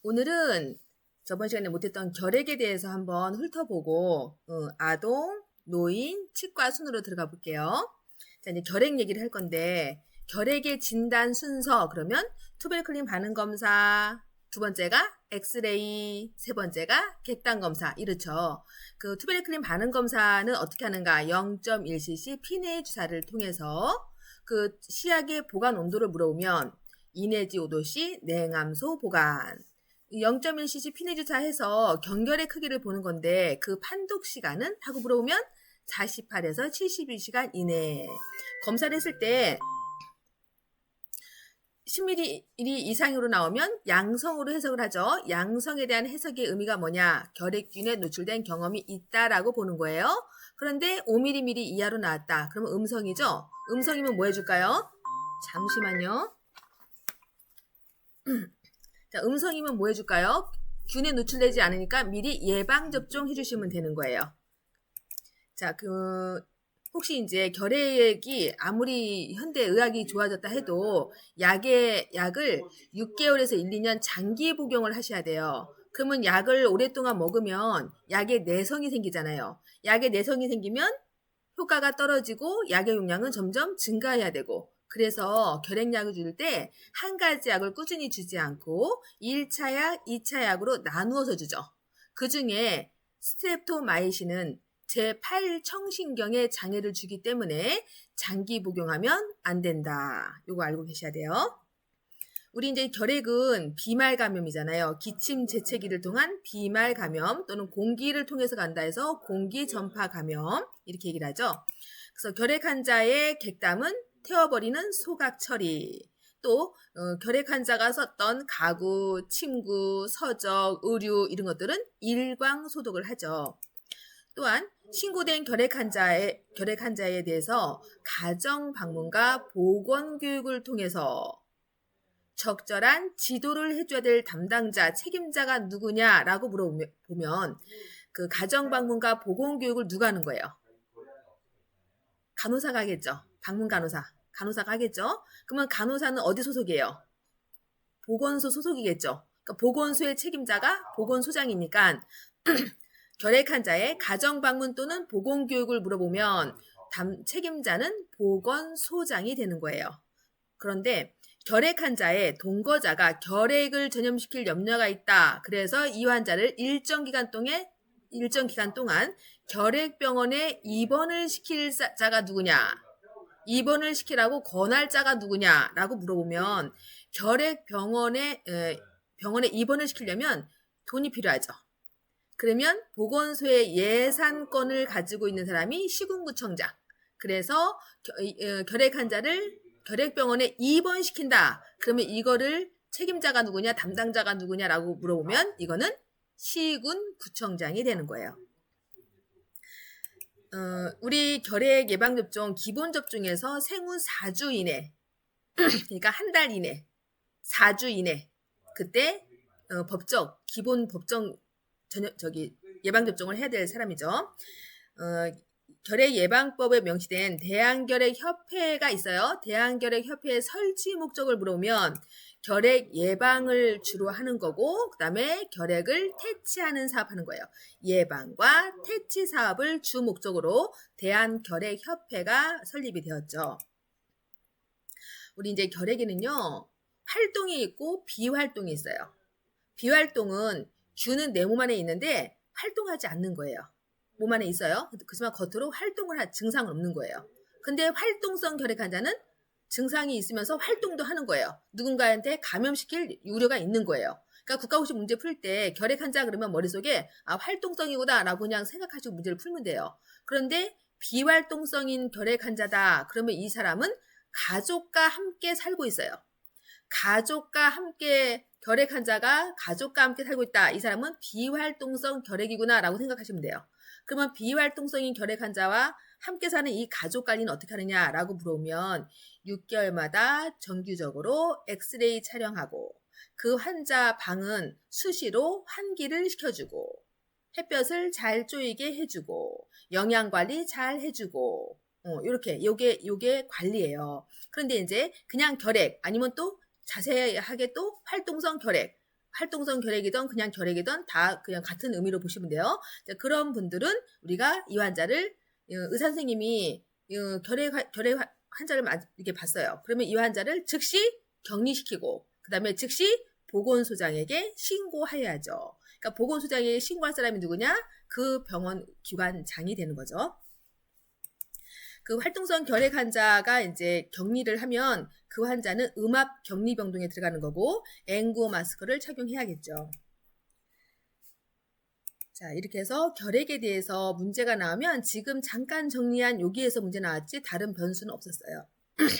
오늘은 저번 시간에 못했던 결핵에 대해서 한번 훑어보고 아동, 노인, 치과 순으로 들어가 볼게요. 자, 이제 결핵 얘기를 할 건데 결핵의 진단 순서 그러면 투베르클린 반응 검사, 두 번째가 엑스레이, 세 번째가 객단 검사 이렇죠. 그 투베르클린 반응 검사는 어떻게 하는가? 0.1cc 피내 주사를 통해서 그 시약의 보관 온도를 물어보면 2 내지 5도씨 냉암소 보관. 0.1cc 피내 주사해서 경결의 크기를 보는 건데 그 판독 시간은? 하고 물어보면 48에서 72시간 이내. 검사를 했을 때 10ml 이상으로 나오면 양성으로 해석을 하죠. 양성에 대한 해석의 의미가 뭐냐? 결핵균에 노출된 경험이 있다라고 보는 거예요. 그런데 5mm 이하로 나왔다. 그러면 음성이죠? 음성이면 뭐 해줄까요? 잠시만요. 자, 음성이면 뭐 해줄까요? 균에 노출되지 않으니까 미리 예방접종 해주시면 되는 거예요. 자, 혹시 이제 결핵이 아무리 현대의학이 좋아졌다 해도 약을 6개월에서 1, 2년 장기 복용을 하셔야 돼요. 그러면 약을 오랫동안 먹으면 약에 내성이 생기잖아요. 약에 내성이 생기면 효과가 떨어지고 약의 용량은 점점 증가해야 되고 그래서 결핵약을 줄 때 한 가지 약을 꾸준히 주지 않고 1차 약, 2차 약으로 나누어서 주죠. 그 중에 스트랩토마이신은 제8청신경에 장애를 주기 때문에 장기 복용하면 안 된다. 요거 알고 계셔야 돼요. 우리 이제 결핵은 비말 감염이잖아요. 기침 재채기를 통한 비말 감염 또는 공기를 통해서 간다 해서 공기 전파 감염 이렇게 얘기를 하죠. 그래서 결핵 환자의 객담은 태워버리는 소각 처리. 또 결핵 환자가 썼던 가구, 침구, 서적, 의류 이런 것들은 일광 소독을 하죠. 또한 신고된 결핵 환자에 대해서 가정 방문과 보건 교육을 통해서 적절한 지도를 해줘야 될 담당자, 책임자가 누구냐라고 물어보면 그 가정 방문과 보건 교육을 누가 하는 거예요? 간호사가 하겠죠. 방문 간호사가 하겠죠. 그러면 간호사는 어디 소속이에요? 보건소 소속이겠죠. 그러니까 보건소의 책임자가 보건소장이니까 결핵 환자의 가정 방문 또는 보건 교육을 물어보면 책임자는 보건소장이 되는 거예요. 그런데 결핵 환자의 동거자가 결핵을 전염시킬 염려가 있다. 그래서 이 환자를 일정 기간 동안 결핵병원에 입원을 시킬 자가 누구냐? 입원을 시키라고 권할 자가 누구냐라고 물어보면 결핵병원에 입원을 시키려면 돈이 필요하죠. 그러면 보건소의 예산권을 가지고 있는 사람이 시군구청장. 그래서 결핵 환자를 결핵병원에 입원시킨다. 그러면 이거를 책임자가 누구냐, 담당자가 누구냐라고 물어보면 이거는 시군구청장이 되는 거예요. 우리 결핵 예방접종 기본 접종에서 생후 4주 이내, 그러니까 한 달 이내, 4주 이내, 그때 기본 법정 예방접종을 해야 될 사람이죠. 결핵 예방법에 명시된 대한결핵협회가 있어요. 대한결핵협회의 설치 목적을 물어보면 결핵 예방을 주로 하는 거고 그 다음에 결핵을 퇴치하는 사업하는 거예요. 예방과 퇴치 사업을 주 목적으로 대한결핵협회가 설립이 되었죠. 우리 이제 결핵에는요. 활동이 있고 비활동이 있어요. 비활동은 균은 내 몸 안에 있는데 활동하지 않는 거예요. 몸 안에 있어요. 그렇지만 겉으로 활동을 할 증상은 없는 거예요. 근데 활동성 결핵 환자는 증상이 있으면서 활동도 하는 거예요. 누군가한테 감염시킬 우려가 있는 거예요. 그러니까 국가고시 문제 풀 때 결핵 환자 그러면 머릿속에 활동성이구나 라고 그냥 생각하시고 문제를 풀면 돼요. 그런데 비활동성인 결핵 환자다. 그러면 이 사람은 가족과 함께 살고 있어요. 결핵 환자가 가족과 함께 살고 있다. 이 사람은 비활동성 결핵이구나 라고 생각하시면 돼요. 그러면 비활동성인 결핵 환자와 함께 사는 이 가족 관리는 어떻게 하느냐라고 물어보면 6개월마다 정기적으로 엑스레이 촬영하고 그 환자 방은 수시로 환기를 시켜주고 햇볕을 잘 쪼이게 해주고 영양관리 잘 해주고 요게 관리예요. 그런데 이제 그냥 결핵 아니면 또 자세하게 또 활동성 결핵 활동성 결핵이든 그냥 결핵이든 다 그냥 같은 의미로 보시면 돼요. 자, 그런 분들은 우리가 이 환자를 의사 선생님이 결핵 환자를 이렇게 봤어요. 그러면 이 환자를 즉시 격리시키고 그다음에 즉시 보건소장에게 신고해야죠. 그러니까 보건소장에게 신고할 사람이 누구냐? 그 병원 기관장이 되는 거죠. 그 활동성 결핵 환자가 이제 격리를 하면 그 환자는 음압 격리병동에 들어가는 거고 N95 마스크를 착용해야겠죠. 자, 이렇게 해서 결핵에 대해서 문제가 나오면 지금 잠깐 정리한 여기에서 문제 나왔지 다른 변수는 없었어요.